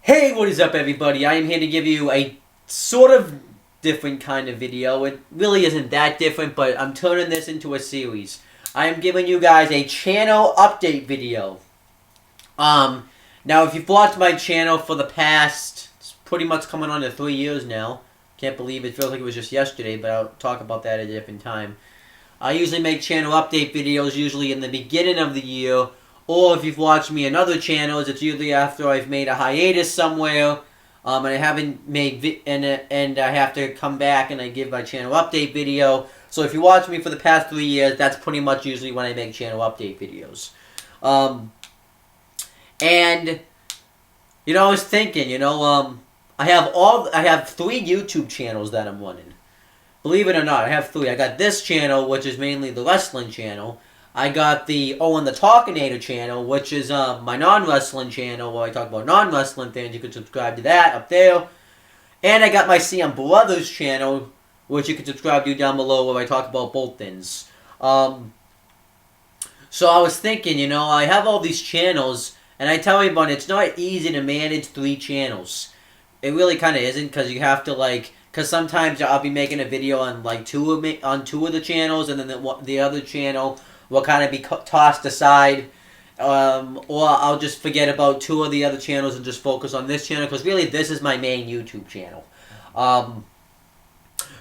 Hey, what is up everybody? I am here to give you a sort of different kind of video. It really isn't that different, but I'm turning this into a series. I am giving you guys a channel update video. Now if you've watched my channel for the past, it's pretty much coming on to 3 years now. Can't believe it feels like it was just yesterday, but I'll talk about that at a different time. I usually make channel update videos usually in the beginning of the year, or if you've watched me in other channels, it's usually after I've made a hiatus somewhere, and I haven't made and I have to come back and I give my channel update video. So if you watch me for the past 3 years, that's pretty much usually when I make channel update videos. And I was thinking, I have 3 YouTube channels that I'm running. Believe it or not, I have 3. I got this channel, which is mainly the wrestling channel. I got the Owen the Talkinator channel, which is my non-wrestling channel, where I talk about non-wrestling things. You can subscribe to that up there. And I got my CM Brothers channel, which you can subscribe to down below, where I talk about both things. So I was thinking, I have all these channels, and I tell everyone it's not easy to manage 3 channels. It really kind of isn't, because you have to, because sometimes I'll be making a video on, 2 of the channels, and then the other channel will kind of be tossed aside, or I'll just forget about 2 of the other channels and just focus on this channel, because really this is my main YouTube channel.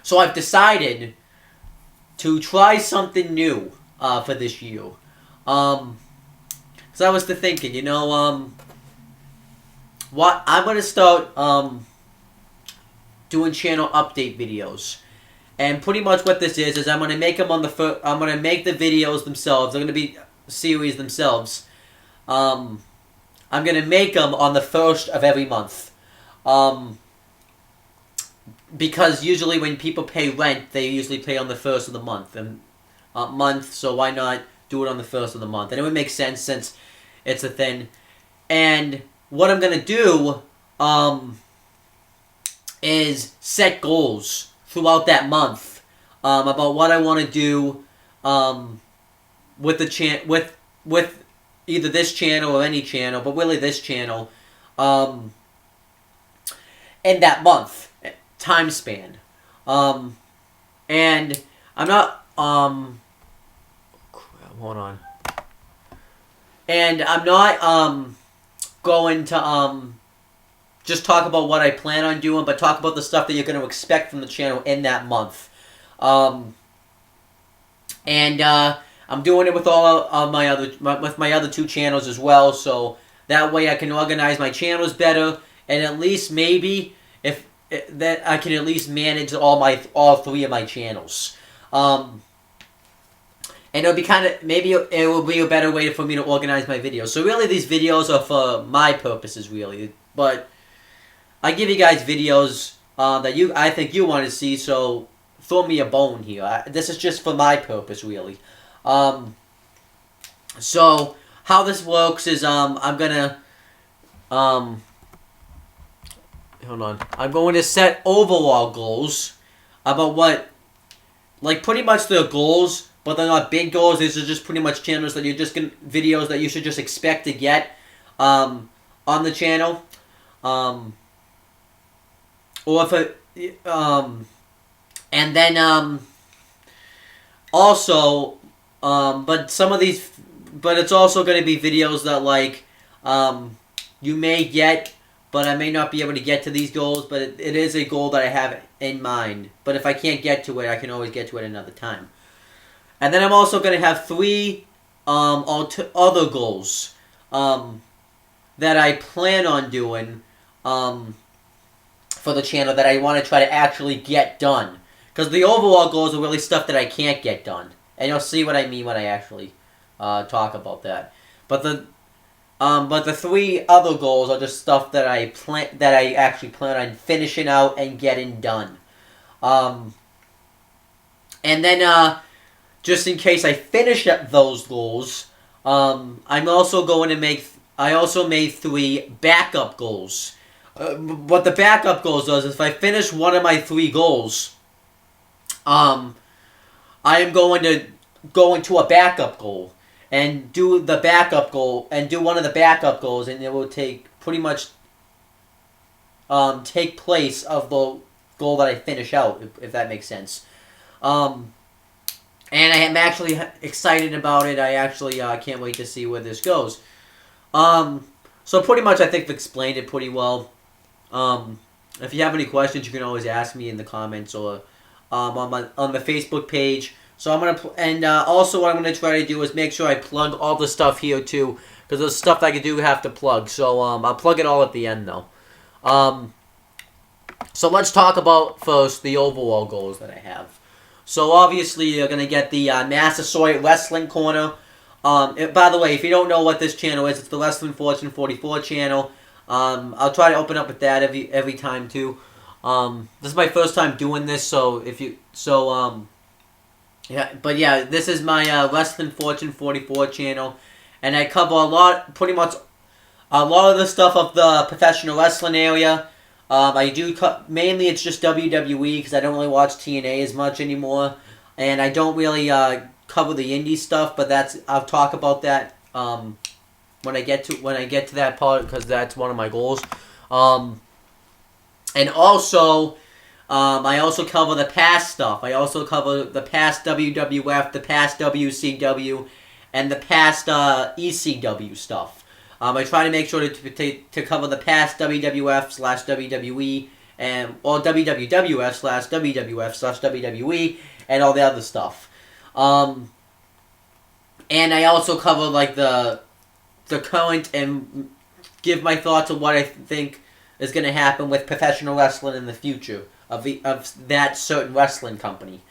So I've decided to try something new for this year. So I was thinking, what I'm going to start doing channel update videos. And pretty much what this is I'm going to make them on I'm going to make the videos themselves. They're going to be series themselves. I'm going to make them on the 1st of every month. Because usually when people pay rent, they usually pay on the 1st of the month. So why not do it on the 1st of the month? And it would make sense since it's a thing. And what I'm going to do is set goals throughout that month about what I want to do with the with either this channel or any channel, but really this channel in that month time span. And I'm not hold on. And I'm not going to just talk about what I plan on doing, but talk about the stuff that you're going to expect from the channel in that month. I'm doing it with all of my other 2 channels as well, so that way I can organize my channels better, and at least maybe that I can at least manage all 3 of my channels. And it'll be maybe it will be a better way for me to organize my videos. So really, these videos are for my purposes, really, but I give you guys videos that I think you want to see, so throw me a bone here. This is just for my purpose, really. So how this works is I'm gonna hold on. I'm going to set overall goals about what, pretty much they're goals, but they're not big goals. These are just pretty much channels that videos that you should just expect to get on the channel. Or if and then also but some of these, but it's also going to be videos that you may get, but I may not be able to get to these goals, but it is a goal that I have in mind. But if I can't get to it, I can always get to it another time. And then I'm also going to have 3 other goals that I plan on doing for the channel that I want to try to actually get done. Because the overall goals are really stuff that I can't get done. And you'll see what I mean when I actually talk about that. But the 3 other goals are just stuff that I actually plan on finishing out and getting done. And then just in case I finish up those goals, I'm also going to I also made 3 backup goals. What the backup goals does is if I finish one of my 3 goals, I am going to go into a backup goal. and do the backup goal, and do one of the backup goals, and it will take pretty much take place of the goal that I finish out, if that makes sense. And I am actually excited about it. I actually can't wait to see where this goes. So pretty much I think I've explained it pretty well. If you have any questions, you can always ask me in the comments or on the Facebook page. So I'm gonna also what I'm gonna try to do is make sure I plug all the stuff here too, because there's stuff I do have to plug. So I'll plug it all at the end though. So let's talk about first the overall goals that I have. So obviously you're gonna get the Massasoit Wrestling Corner. By the way, if you don't know what this channel is, it's the Wrestling Fortune 44 channel. I'll try to open up with that every time too. This is my first time doing this, yeah, this is my Wrestling Fortune 44 channel, and I cover pretty much a lot of the stuff of the professional wrestling area. I do mainly it's just WWE because I don't really watch TNA as much anymore, and I don't really cover the indie stuff. But I'll talk about that when I get to that part, because that's one of my goals. And also, I also cover the past stuff. I also cover the past WWF, the past WCW, and the past ECW stuff. I try to make sure to cover the past WWF/WWE or WWF/WWF/WWE and all the other stuff. And I also cover like the current and give my thoughts on what I think is going to happen with professional wrestling in the future of that certain wrestling company.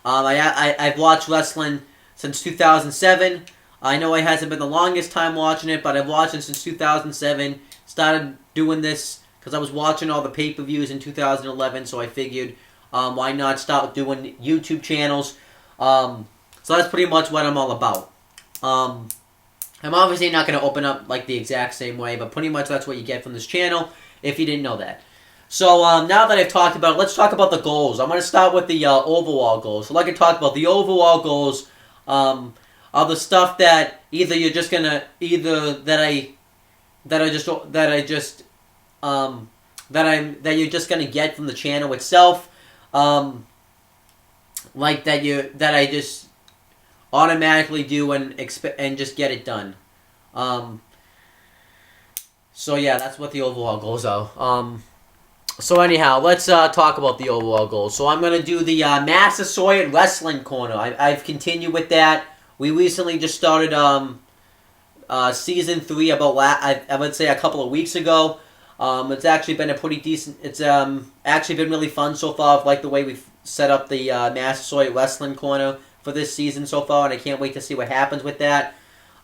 I've watched wrestling since 2007. I know it hasn't been the longest time watching it, but I've watched it since 2007. Started doing this because I was watching all the pay-per-views in 2011, so I figured why not start doing YouTube channels. So that's pretty much what I'm all about. I'm obviously not going to open up like the exact same way, but pretty much that's what you get from this channel, if you didn't know that. So now that I've talked about it, let's talk about the goals. I'm going to start with the overall goals. So like I talked about, the overall goals are the stuff that either you're just going to, that you're just going to get from the channel itself. Like that I just automatically do and just get it done. So yeah, that's what the overall goals are. So anyhow, let's talk about the overall goals. So I'm gonna do the Massasoit Wrestling Corner. I've continued with that. We recently just started season 3 I would say a couple of weeks ago. It's actually been a pretty decent. It's actually been really fun so far. I've liked the way we've set up the Massasoit Wrestling Corner for this season so far, and I can't wait to see what happens with that.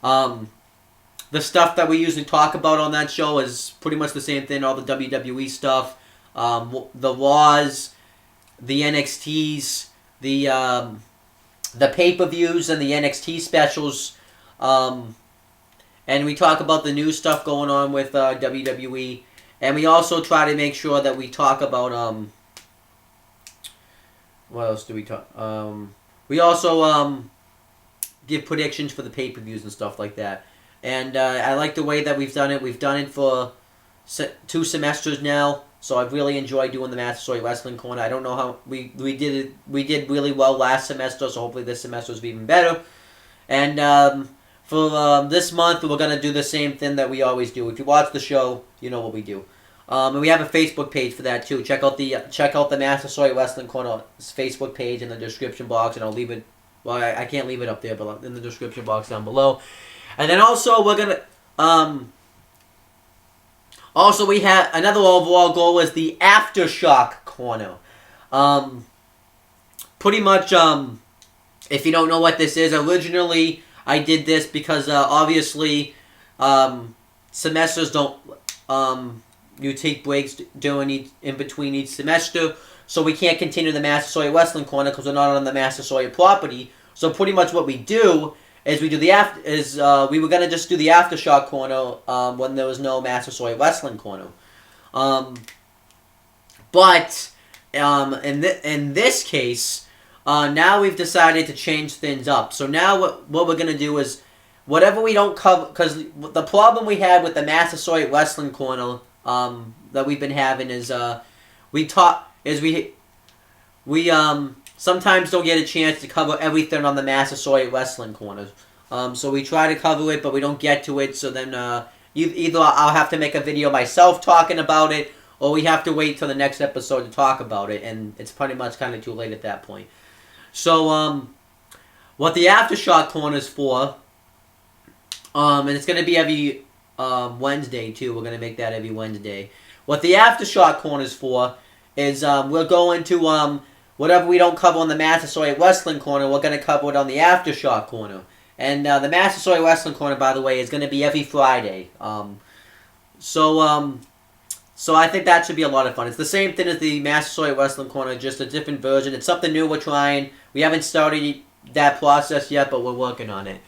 The stuff that we usually talk about on that show is pretty much the same thing, all the WWE stuff, the Raws, the NXTs, the pay-per-views and the NXT specials, and we talk about the new stuff going on with WWE, and we also try to make sure that we talk about, what else do we talk, we also give predictions for the pay-per-views and stuff like that. And I like the way that we've done it. We've done it for 2 semesters now, so I've really enjoyed doing the Massasoit Wrestling Corner. I don't know how we did it. We did really well last semester, so hopefully this semester is even better. And for this month, we're gonna do the same thing that we always do. If you watch the show, you know what we do. And we have a Facebook page for that too. Check out the Massasoit Wrestling Corner Facebook page in the description box, and I'll leave it. Well, I can't leave it up there, but in the description box down below. And then also we're gonna also we have another overall goal is the Aftershock Corner. Pretty much if you don't know what this is, originally I did this because obviously semesters don't you take breaks in between each semester, so we can't continue the Massasoit Wrestling Corner because we're not on the Massasoit property. So pretty much what we do is we were gonna just do the Aftershock Corner when there was no Massasoit Wrestling Corner, but in this case, now we've decided to change things up. So now what we're gonna do is whatever we don't cover, because the problem we had with the Massasoit Wrestling Corner that we've been having is we talk is we sometimes don't get a chance to cover everything on the Massasoit Wrestling Corner. So we try to cover it, but we don't get to it. So then either I'll have to make a video myself talking about it, or we have to wait till the next episode to talk about it, and it's pretty much kind of too late at that point. So what the Aftershock Corner is for, and it's going to be every Wednesday too. We're going to make that every Wednesday. What the Aftershock Corner is for is we'll go into whatever we don't cover on the Massasoit Wrestling Corner, we're going to cover it on the Aftershock Corner. And the Massasoit Wrestling Corner, by the way, is going to be every Friday. So I think that should be a lot of fun. It's the same thing as the Massasoit Wrestling Corner, just a different version. It's something new we're trying. We haven't started that process yet, but we're working on it.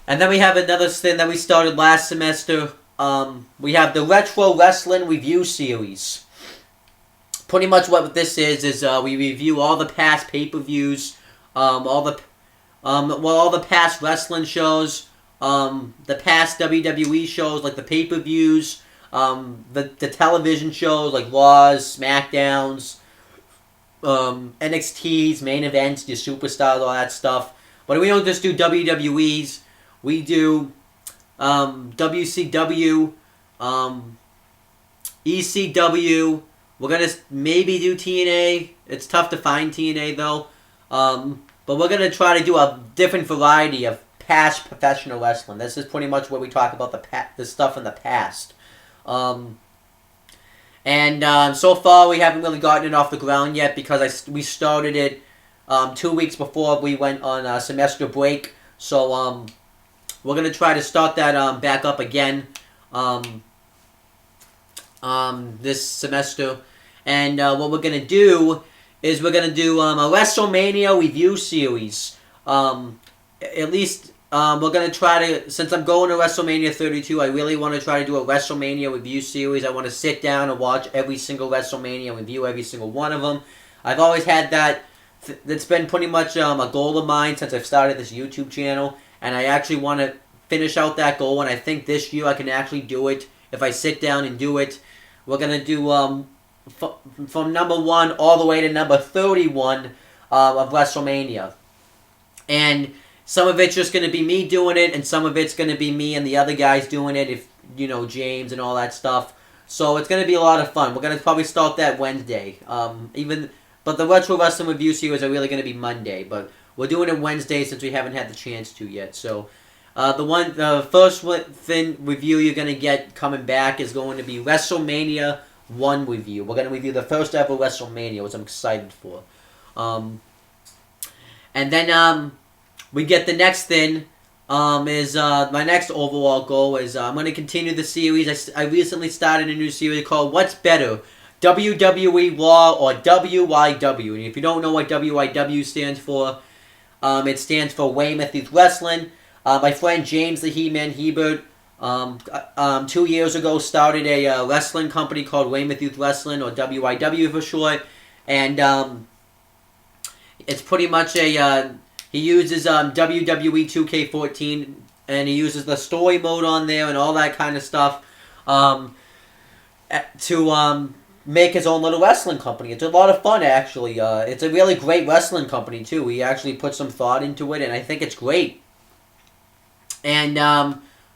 And then we have another thing that we started last semester. We have the Retro Wrestling Review Series. Pretty much what this is we review all the past pay-per-views, all the past wrestling shows, the past WWE shows like the pay-per-views, the television shows like Raws, SmackDowns, NXTs, main events, your superstars, all that stuff. But we don't just do WWEs. We do WCW, ECW. We're going to maybe do TNA. It's tough to find TNA, though. But we're going to try to do a different variety of past professional wrestling. This is pretty much where we talk about the stuff in the past. So far, we haven't really gotten it off the ground yet because we started it 2 weeks before we went on a semester break. So we're going to try to start that back up again this semester. And what we're going to do is we're going to do a WrestleMania review series. At least we're going to try to, since I'm going to WrestleMania 32, I really want to try to do a WrestleMania review series. I want to sit down and watch every single WrestleMania, review every single one of them. I've always had that. That's been pretty much a goal of mine since I've started this YouTube channel. And I actually want to finish out that goal. And I think this year I can actually do it if I sit down and do it. We're going to do from number 1 all the way to number 31 of WrestleMania. And some of it's just going to be me doing it, and some of it's going to be me and the other guys doing it, if James and all that stuff. So it's going to be a lot of fun. We're going to probably start that Wednesday. But the Retro Wrestling Review Series are really going to be Monday. But we're doing it Wednesday since we haven't had the chance to yet. So the first review you're going to get coming back is going to be WrestleMania 1 review. We're going to review the first ever WrestleMania, which I'm excited for. And then we get the next thing is my next overall goal is I'm going to continue the series. I recently started a new series called What's Better, WWE Raw or WYW. And if you don't know what WYW stands for, it stands for Weymouth Youth Wrestling. My friend James the He-Man Hebert 2 years ago started a wrestling company called Weymouth Youth Wrestling, or WYW for short. And it's pretty much he uses WWE 2K14, and he uses the story mode on there and all that kind of stuff to make his own little wrestling company. It's a lot of fun, actually. It's a really great wrestling company, too. He actually put some thought into it, and I think it's great. And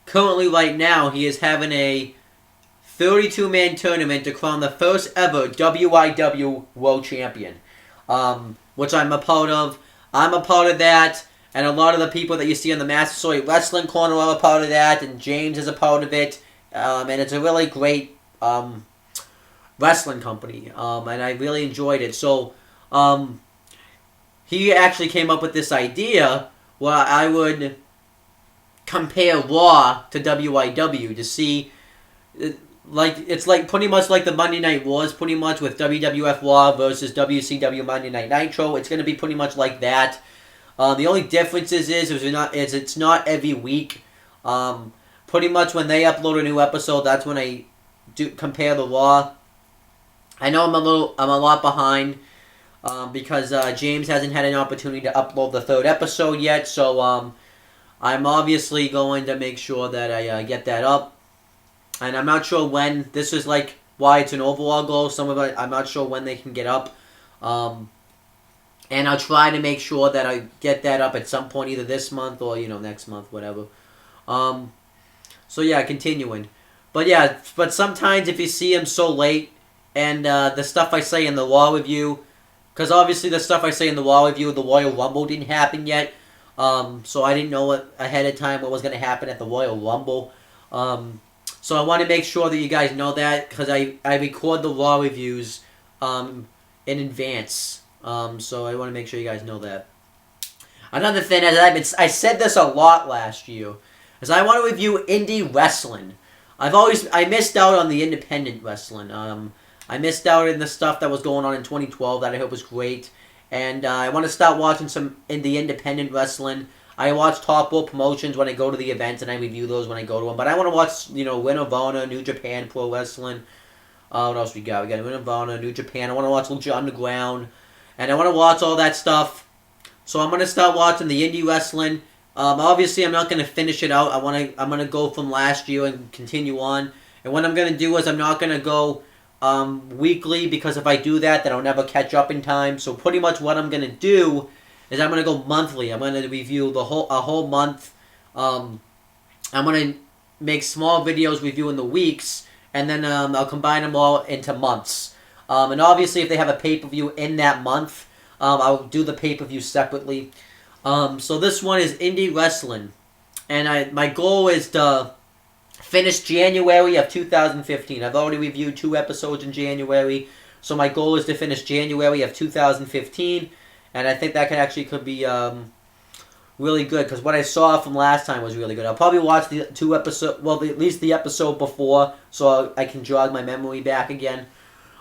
currently, right now, he is having a 32-man tournament to crown the first ever WYW World Champion, which I'm a part of. I'm a part of that, and a lot of the people that you see in the Massasoit Wrestling Corner are a part of that, and James is a part of it, and it's a really great wrestling company, and I really enjoyed it. So he actually came up with this idea where I would compare Raw to WYW to see, it's like pretty much like the Monday Night Wars, pretty much with WWF Raw versus WCW Monday Night Nitro. It's going to be pretty much like that. The only difference is it's not every week. Pretty much when they upload a new episode, that's when I do compare the Raw. I know I'm a lot behind because James hasn't had an opportunity to upload the 3rd episode yet. So I'm obviously going to make sure that I get that up. and I'm not sure when. This is like why it's an overall goal. Some of it I'm not sure when they can get up. And I'll try to make sure that I get that up at some point, either this month or next month, whatever. So yeah, continuing. But yeah, but sometimes if you see them so late, and the stuff I say in the Raw review, because obviously the stuff I say in the Raw review, the Royal Rumble didn't happen yet, so I didn't know ahead of time what was going to happen at the Royal Rumble. So I want to make sure that you guys know that, because I record the Raw reviews in advance. So I want to make sure you guys know that. Another thing, as I said this a lot last year, is I want to review indie wrestling. I missed out on the independent wrestling. I missed out on the stuff that was going on in 2012 that I hope was great. And I want to start watching some in the independent wrestling. I watch Top Rope Promotions when I go to the events, and I review those when I go to them. But I want to watch, Ring of Honor, New Japan Pro Wrestling. What else we got? We got Ring of Honor, New Japan. I want to watch Lucha Underground. And I want to watch all that stuff. So I'm going to start watching the indie wrestling. Obviously, I'm not going to finish it out. I'm going to go from last year and continue on. And what I'm going to do is I'm not going to go weekly, because if I do that, then I'll never catch up in time. So pretty much what I'm going to do is I'm going to go monthly. I'm going to review a whole month. I'm going to make small videos reviewing the weeks, and then I'll combine them all into months. And obviously, if they have a pay-per-view in that month, I'll do the pay-per-view separately. So this one is indie wrestling, and my goal is to finish January of 2015. I've already reviewed 2 episodes in January, so my goal is to finish January of 2015, and I think that could be really good, because what I saw from last time was really good. I'll probably watch the 2 episodes, at least the episode before, so I can jog my memory back again.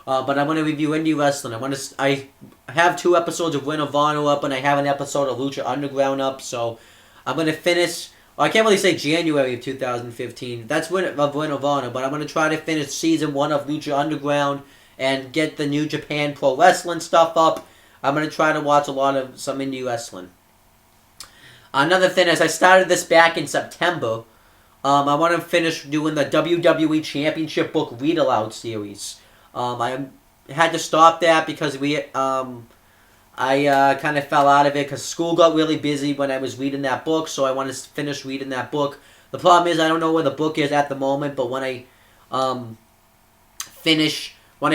But I'm going to review indie wrestling. I have 2 episodes of Ring of Honor up, and I have an episode of Lucha Underground up, so I'm going to finish. Well, I can't really say January of 2015. That's Ring of Honor, but I'm going to try to finish Season 1 of Lucha Underground and get the New Japan Pro Wrestling stuff up. I'm going to try to watch some indie wrestling. Another thing is I started this back in September. I want to finish doing the WWE Championship Book Read Aloud series. I had to stop that because I kind of fell out of it because school got really busy when I was reading that book, so I want to finish reading that book. The problem is I don't know where the book is at the moment, but when I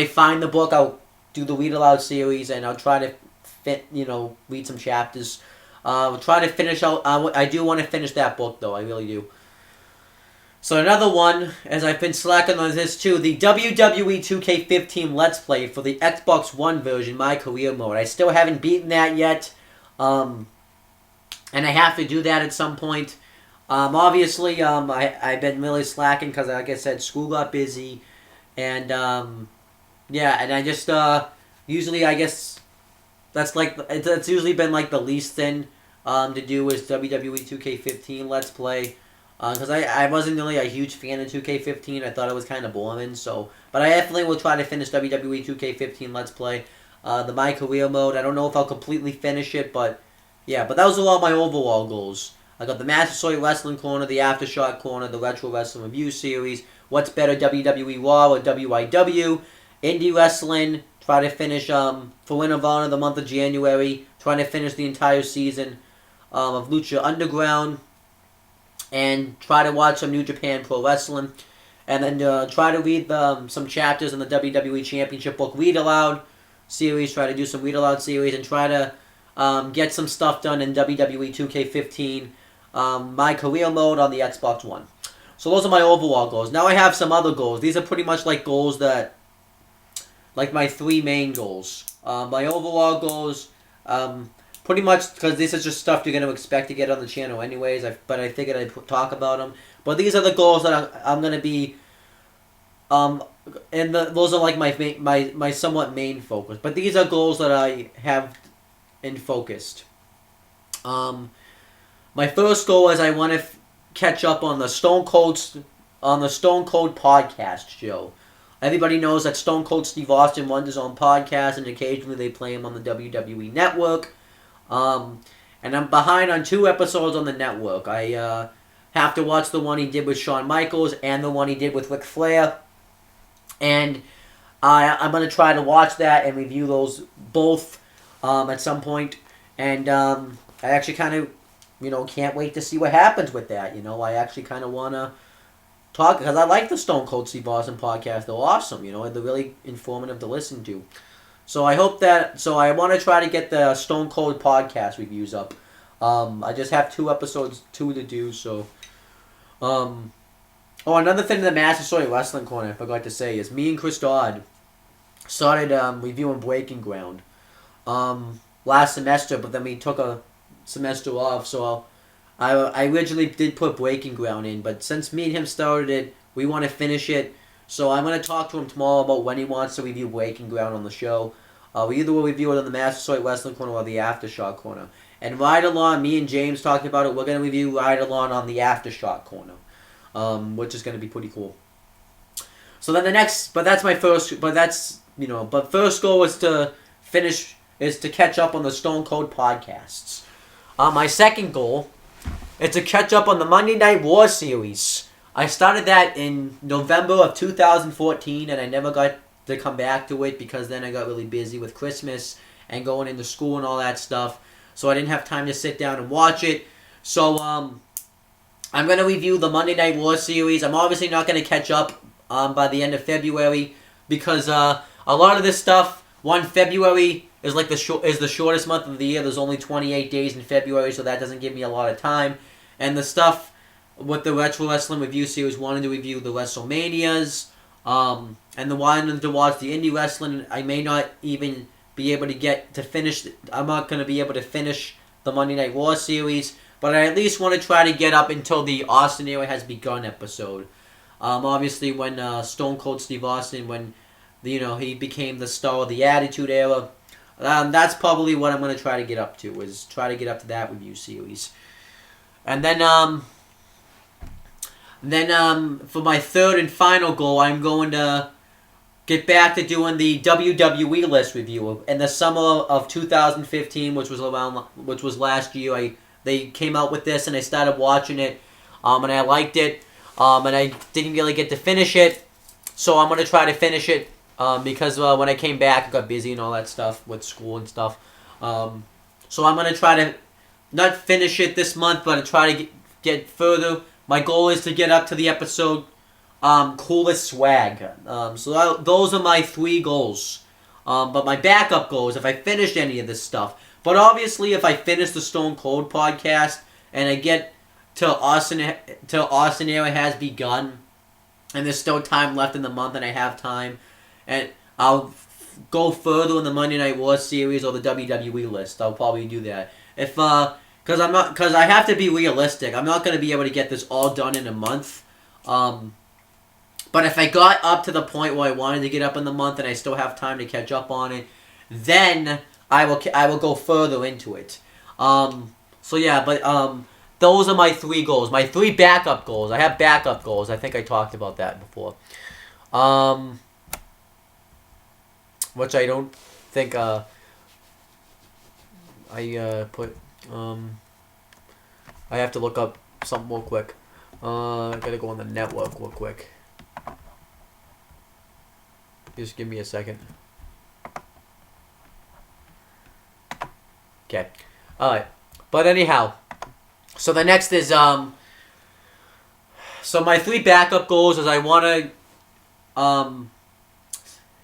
find the book, I'll do the Read Aloud series, and I'll try to read some chapters. I'll try to finish out. I do want to finish that book, though. I really do. So another one, as I've been slacking on this too, the WWE 2K15 Let's Play for the Xbox One version, My Career Mode. I still haven't beaten that yet, and I have to do that at some point. Obviously, I've been really slacking because, like I said, school got busy, and and I just usually, I guess that's it's usually been like the least thing to do is WWE 2K15 Let's Play. Because I wasn't really a huge fan of 2K15. I thought it was kind of boring. But I definitely will try to finish WWE 2K15 Let's Play. The My Career Mode, I don't know if I'll completely finish it, but yeah. But those are all my overall goals. I got the Massasoit Wrestling Corner, the Aftershock Corner, the Retro Wrestling Review Series, What's Better, WWE Raw or WIW, Indie Wrestling, try to finish for Ring of Honor the month of January, trying to finish the entire season of Lucha Underground, and try to watch some New Japan Pro Wrestling, and then try to read some chapters in the WWE Championship Book Read Aloud series, try to do some Read Aloud series, and try to get some stuff done in WWE 2K15 My Career Mode on the Xbox One. So those are my overall goals. Now I have some other goals. These are pretty much like goals that, like my 3 main goals. My overall goals, pretty much, because this is just stuff you're going to expect to get on the channel anyways, but I figured I'd talk about them. But these are the goals that I'm going to be, and those are like my somewhat main focus. But these are goals that I have in focused. My first goal is I want to catch up on the Stone Cold podcast show. Everybody knows that Stone Cold Steve Austin runs his own podcast, and occasionally they play him on the WWE Network. And I'm behind on 2 episodes on the network. I have to watch the one he did with Shawn Michaels and the one he did with Ric Flair. And I'm going to try to watch that and review those both at some point. And I actually kind of, can't wait to see what happens with that. I actually kind of want to talk, because I like the Stone Cold Steve Austin podcast. They're awesome, they're really informative to listen to. So I hope that, I want to try to get the Stone Cold podcast reviews up. I just have 2 to do, so. Another thing in the Master Story Wrestling Corner I forgot to say is me and Chris Dodd started reviewing Breaking Ground last semester, but then we took a semester off, so I originally did put Breaking Ground in, but since me and him started it, we want to finish it, so I'm going to talk to him tomorrow about when he wants to review Breaking Ground on the show. We either will review it on the Master Story Wrestling Corner or the Aftershock Corner. And Ride Along, me and James talked about it, we're going to review Ride Along on the Aftershock Corner, which is going to be pretty cool. So then that's my first, but first goal is to catch up on the Stone Cold podcasts. My second goal is to catch up on the Monday Night War series. I started that in November of 2014, and I never got to come back to it because then I got really busy with Christmas and going into school and all that stuff. So I didn't have time to sit down and watch it. So I'm going to review the Monday Night War series. I'm obviously not going to catch up by the end of February because a lot of this stuff, February is the shortest month of the year. There's only 28 days in February, so that doesn't give me a lot of time. And the stuff with the Retro Wrestling Review series, wanted to review the WrestleManias, and the wanted to watch the indie wrestling. I may not even be able to get to finish. I'm not going to be able to finish the Monday Night War series, but I at least want to try to get up until the Austin Era Has Begun episode. Obviously, when Stone Cold Steve Austin, when he became the star of the Attitude Era, that's probably what I'm going to try to get up to. Is try to get up to that review series, and then for my third and final goal, I'm going to get back to doing the WWE list review. In the summer of 2015, which was last year, they came out with this and I started watching it, and I liked it, and I didn't really get to finish it, so I'm going to try to finish it, because when I came back, I got busy and all that stuff with school and stuff, so I'm going to try to not finish it this month, but try to get further. My goal is to get up to the episode Coolest Swag. So those are my 3 goals. But my backup goal is if I finish any of this stuff. But obviously, if I finish the Stone Cold podcast and I get till Austin Era Has Begun, and there's still time left in the month, and I have time, and I'll go further in the Monday Night War series or the WWE list. I'll probably do that. Because I have to be realistic. I'm not going to be able to get this all done in a month. But if I got up to the point where I wanted to get up in the month and I still have time to catch up on it, then I will go further into it. Those are my 3 goals. My 3 backup goals. I have backup goals. I think I talked about that before. Which I don't think I put. I have to look up something real quick. I gotta go on the network real quick. Just give me a second. Okay. Alright. But anyhow. So the next is, so my 3 backup goals is I want to,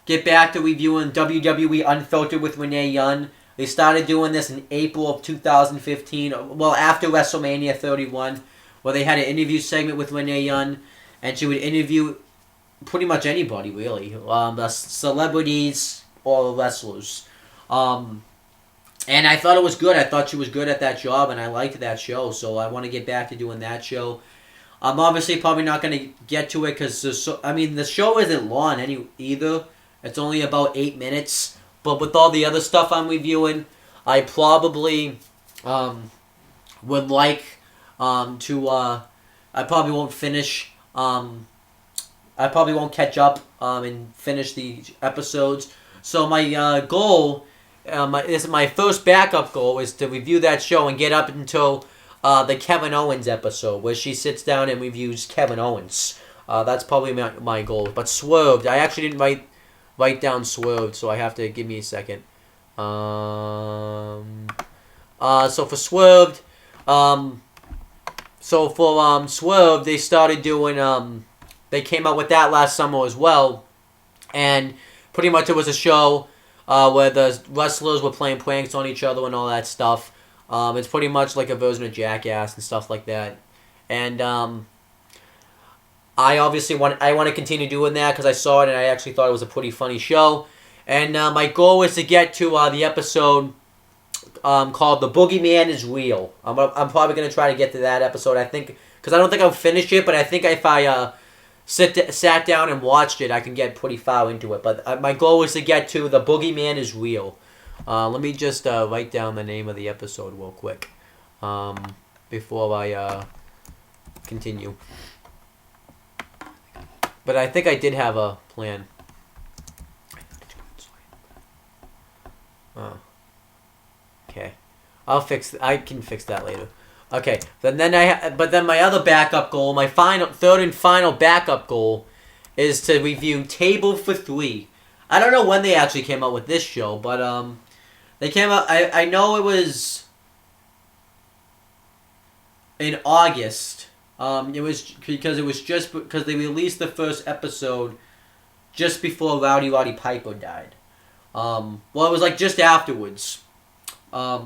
get back to reviewing WWE Unfiltered with Renee Young. They started doing this in April of 2015, well, after WrestleMania 31, where they had an interview segment with Renee Young, and she would interview pretty much anybody, really, the celebrities or wrestlers. And I thought it was good. I thought she was good at that job, and I liked that show, so I want to get back to doing that show. I'm obviously probably not going to get to it, because the show isn't long either. It's only about 8 minutes. But with all the other stuff I'm reviewing, I probably would like to. I probably won't finish. I probably won't catch up and finish the episodes. So my goal, my first backup goal, is to review that show and get up until the Kevin Owens episode where she sits down and reviews Kevin Owens. That's probably my goal. But Swerved, I actually didn't write down Swerved, so I have to give me a second. So for Swerved, Swerved, they started doing they came out with that last summer as well, and pretty much it was a show where the wrestlers were playing pranks on each other and all that stuff. It's pretty much like a version of Jackass and stuff like that. And I obviously want to continue doing that because I saw it and I actually thought it was a pretty funny show. And my goal is to get to the episode called "The Boogeyman Is Real." I'm probably gonna try to get to that episode. I think because I don't think I'll finish it, but I think if I sat down and watched it, I can get pretty far into it. But my goal is to get to "The Boogeyman Is Real." Let me just write down the name of the episode real quick before I continue. But I think I did have a plan. Oh. Okay. I can fix that later. Okay. But then my other backup goal, my third and final backup goal, is to review Table for Three. I don't know when they actually came out with this show, but they came out. I know it was in August. It was just because they released the first episode just before Rowdy Roddy Piper died. Well, it was like just afterwards. But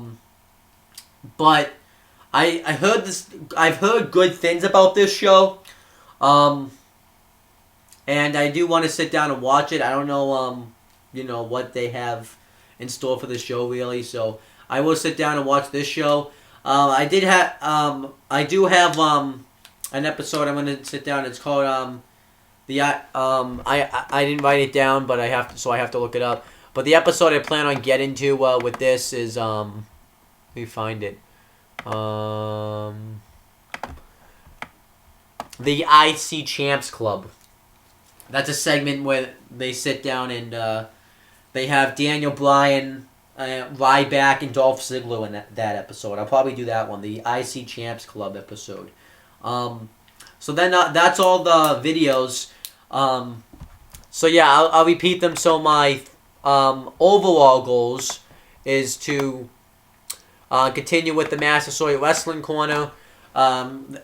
I heard this. I've heard good things about this show. And I do want to sit down and watch it. I don't know, what they have in store for the show really. So I will sit down and watch this show. I do have an episode I'm going to sit down. It's called I didn't write it down, but I have to look it up. But the episode I plan on getting to with this is let me find it. The IC Champs Club. That's a segment where they sit down and they have Daniel Bryan, Ryback, and Dolph Ziggler in that episode. I'll probably do that one, the IC Champs Club episode. So then that's all the videos. So yeah, I'll repeat them. So my overall goals is to continue with the Massasoit Wrestling Corner, the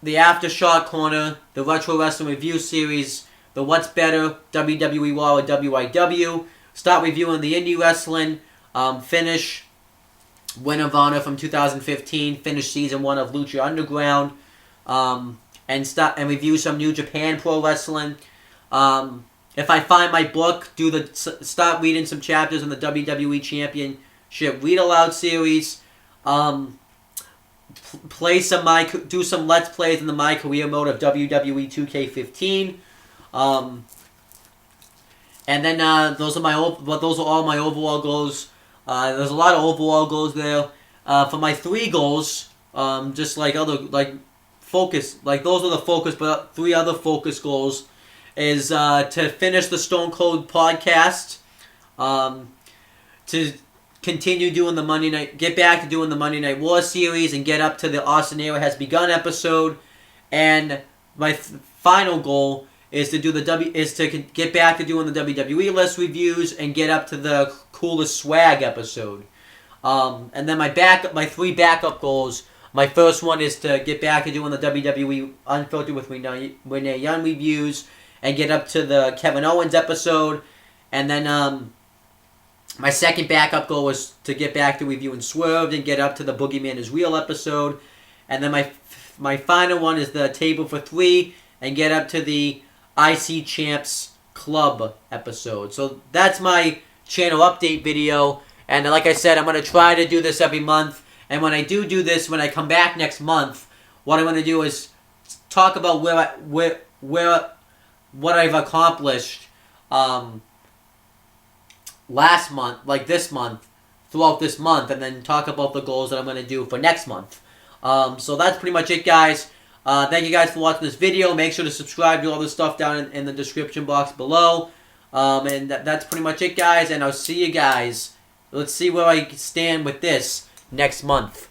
Aftershock Corner, the Retro Wrestling Review Series, the What's Better, WWE Raw or WIW, start reviewing the indie wrestling, finish Ring of Honor from 2015, finish Season 1 of Lucha Underground, and review some New Japan Pro Wrestling. If I find my book, start reading some chapters in the WWE Championship Read Aloud series. Do some Let's Plays in the My Career mode of WWE 2K15. And then those are all my overall goals. There's a lot of overall goals there. For my 3 goals, just like focus, like those are the focus, but 3 other focus goals is to finish the Stone Cold podcast, to continue doing the Monday Night, get back to doing the Monday Night War series, and get up to the Austin Era Has Begun episode, and my final goal is to get back to doing the WWE list reviews and get up to the Coolest Swag episode. And then my 3 backup goals. My first one is to get back to doing the WWE Unfiltered with Renee Young reviews and get up to the Kevin Owens episode. And then my second backup goal was to get back to reviewing Swerved and get up to the Boogeyman Is Real episode. And then my final one is the Table for 3 and get up to the IC Champs Club episode. So that's my channel update video. And like I said, I'm going to try to do this every month. And when I do this, when I come back next month, what I'm going to do is talk about what I've accomplished last month, like this month, throughout this month, and then talk about the goals that I'm going to do for next month. So that's pretty much it, guys. Thank you guys for watching this video. Make sure to subscribe to all this stuff down in the description box below. And that's pretty much it, guys. And I'll see you guys. Let's see where I stand with this next month.